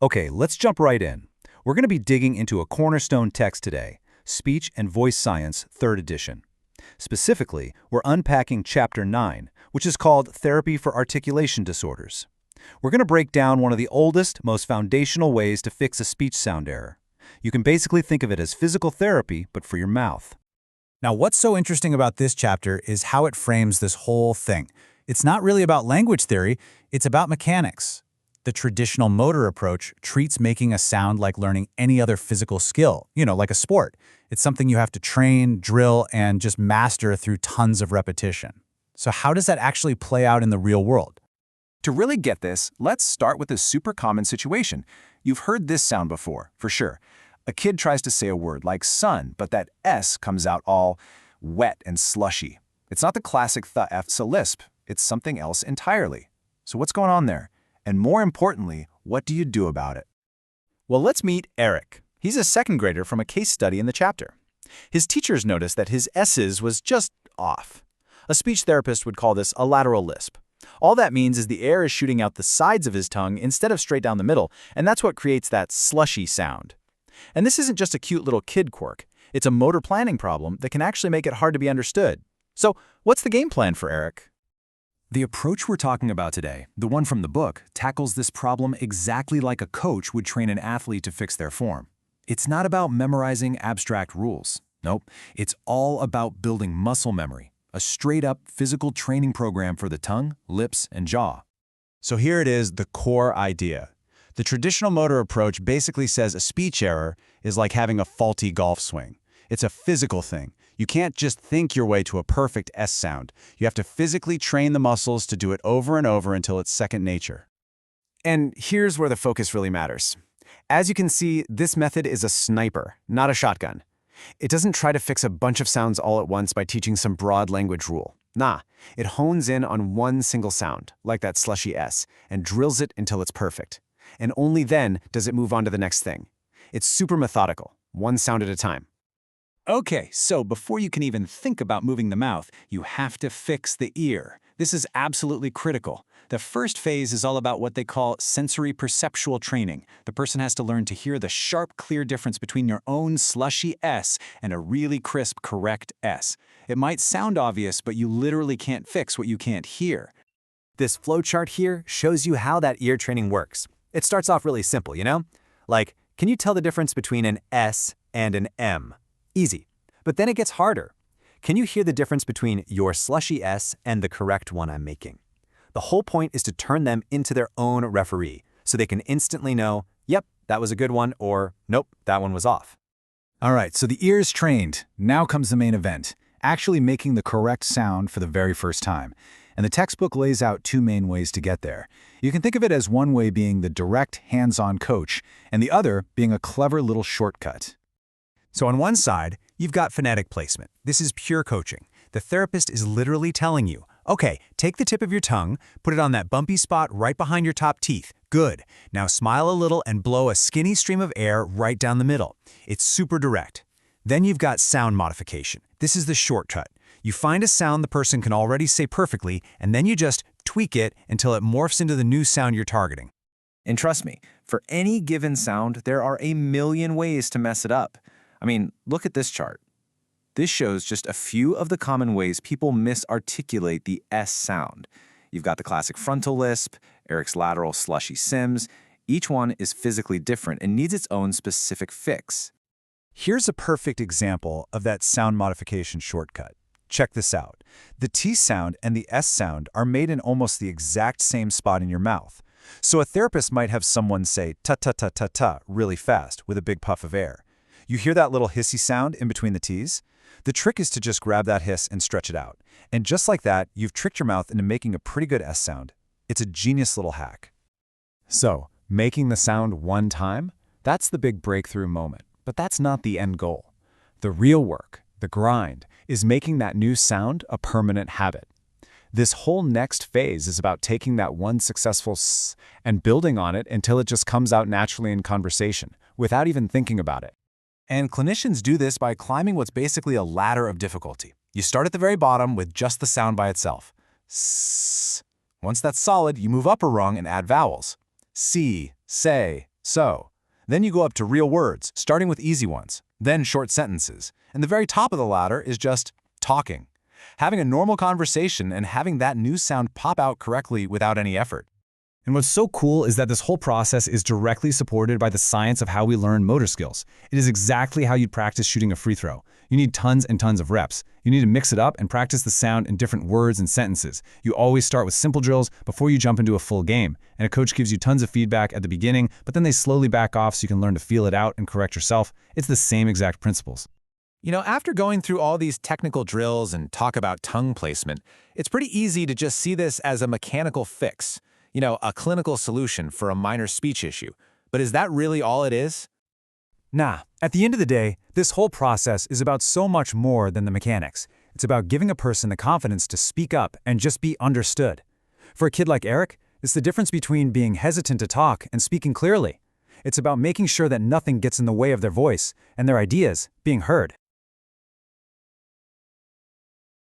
Okay, let's jump right in. We're going to be digging into a cornerstone text today, Speech and Voice Science, 3rd edition. Specifically, we're unpacking Chapter 9, which is called Therapy for Articulation Disorders. We're going to break down one of the oldest, most foundational ways to fix a speech sound error. You can basically think of it as physical therapy, but for your mouth. Now, what's so interesting about this chapter is how it frames this whole thing. It's not really about language theory, it's about mechanics. The traditional motor approach treats making a sound like learning any other physical skill, like a sport. It's something you have to train, drill, and just master through tons of repetition. So how does that actually play out in the real world? To really get this, let's start with a super common situation. You've heard this sound before, for sure. A kid tries to say a word like sun, but that S comes out all wet and slushy. It's not the classic th-f, a lisp. It's something else entirely. So what's going on there? And more importantly, what do you do about it? Well, let's meet Eric. He's a 2nd grader from a case study in the chapter. His teachers noticed that his S's was just off. A speech therapist would call this a lateral lisp. All that means is the air is shooting out the sides of his tongue instead of straight down the middle, and that's what creates that slushy sound. And this isn't just a cute little kid quirk. It's a motor planning problem that can actually make it hard to be understood. So, what's the game plan for Eric? The approach we're talking about today, the one from the book, tackles this problem exactly like a coach would train an athlete to fix their form. It's not about memorizing abstract rules. Nope, it's all about building muscle memory, a straight-up physical training program for the tongue, lips, and jaw. So here it is, the core idea. The traditional motor approach basically says a speech error is like having a faulty golf swing. It's a physical thing. You can't just think your way to a perfect S sound. You have to physically train the muscles to do it over and over until it's second nature. And here's where the focus really matters. As you can see, this method is a sniper, not a shotgun. It doesn't try to fix a bunch of sounds all at once by teaching some broad language rule. Nah, it hones in on one single sound, like that slushy S, and drills it until it's perfect. And only then does it move on to the next thing. It's super methodical, one sound at a time. Okay, so before you can even think about moving the mouth, you have to fix the ear. This is absolutely critical. The first phase is all about what they call sensory perceptual training. The person has to learn to hear the sharp, clear difference between your own slushy S and a really crisp, correct S. It might sound obvious, but you literally can't fix what you can't hear. This flowchart here shows you how that ear training works. It starts off really simple, Like, can you tell the difference between an S and an M? Easy. But then it gets harder. Can you hear the difference between your slushy S and the correct one I'm making? The whole point is to turn them into their own referee, so they can instantly know, yep, that was a good one, or nope, that one was off. All right, so the ear is trained. Now comes the main event, actually making the correct sound for the very first time. And the textbook lays out 2 main ways to get there. You can think of it as one way being the direct, hands-on coach, and the other being a clever little shortcut. So on one side, you've got phonetic placement. This is pure coaching. The therapist is literally telling you, okay, take the tip of your tongue, put it on that bumpy spot right behind your top teeth. Good. Now smile a little and blow a skinny stream of air right down the middle. It's super direct. Then you've got sound modification. This is the shortcut. You find a sound the person can already say perfectly, and then you just tweak it until it morphs into the new sound you're targeting. And trust me, for any given sound, there are a million ways to mess it up. I mean, look at this chart. This shows just a few of the common ways people misarticulate the S sound. You've got the classic frontal lisp, Eric's lateral slushy sims. Each one is physically different and needs its own specific fix. Here's a perfect example of that sound modification shortcut. Check this out. The T sound and the S sound are made in almost the exact same spot in your mouth. So a therapist might have someone say ta-ta-ta-ta-ta really fast with a big puff of air. You hear that little hissy sound in between the T's? The trick is to just grab that hiss and stretch it out. And just like that, you've tricked your mouth into making a pretty good S sound. It's a genius little hack. So, making the sound one time? That's the big breakthrough moment. But that's not the end goal. The real work, the grind, is making that new sound a permanent habit. This whole next phase is about taking that one successful S and building on it until it just comes out naturally in conversation, without even thinking about it. And clinicians do this by climbing what's basically a ladder of difficulty. You start at the very bottom with just the sound by itself. S. Once that's solid, you move up a rung and add vowels. See, say, So, then you go up to real words, starting with easy ones, then short sentences, and the very top of the ladder is just talking. Having a normal conversation and having that new sound pop out correctly without any effort. And what's so cool is that this whole process is directly supported by the science of how we learn motor skills. It is exactly how you'd practice shooting a free throw. You need tons and tons of reps. You need to mix it up and practice the sound in different words and sentences. You always start with simple drills before you jump into a full game. And a coach gives you tons of feedback at the beginning, but then they slowly back off so you can learn to feel it out and correct yourself. It's the same exact principles. You know, after going through all these technical drills and talk about tongue placement, it's pretty easy to just see this as a mechanical fix. You know, a clinical solution for a minor speech issue. But is that really all it is? Nah, at the end of the day, this whole process is about so much more than the mechanics. It's about giving a person the confidence to speak up and just be understood. For a kid like Eric, it's the difference between being hesitant to talk and speaking clearly. It's about making sure that nothing gets in the way of their voice and their ideas being heard.